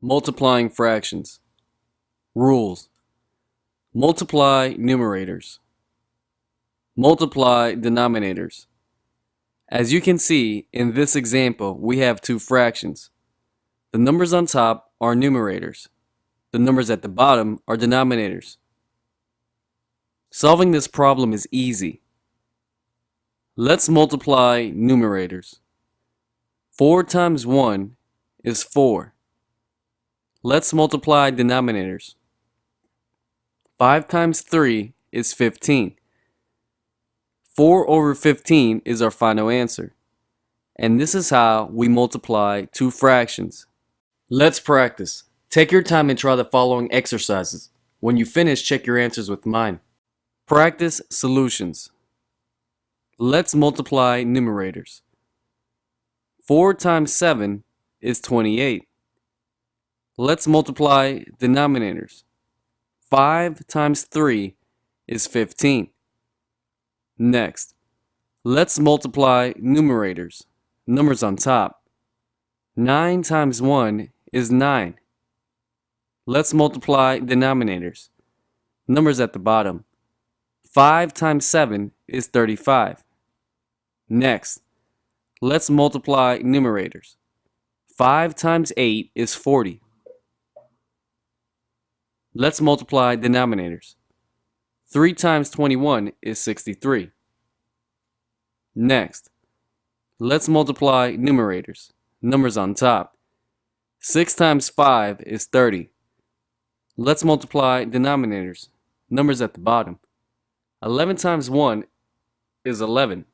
Multiplying fractions. Rules. Multiply numerators. Multiply denominators. As you can see, in this example, we have two fractions. The numbers on top are numerators. The numbers at the bottom are denominators. Solving this problem is easy. Let's multiply numerators. 4 times 1 is 4. Let's multiply denominators. 5 times 3 is 15. 4 over 15 is our final answer. And this is how we multiply two fractions. Let's practice. Take your time and try the following exercises. When you finish, check your answers with mine. Practice solutions. Let's multiply numerators. 4 times 7 is 28. Let's multiply denominators. 5 times 3 is 15. Next, let's multiply numerators, numbers on top. 9 times 1 is 9. Let's multiply denominators, numbers at the bottom. 5 times 7 is 35. Next, let's multiply numerators. 5 times 8 is 40. Let's multiply denominators. 3 times 21 is 63. Next, let's multiply numerators, numbers on top. 6 times 5 is 30. Let's multiply denominators, numbers at the bottom. 11 times 1 is 11.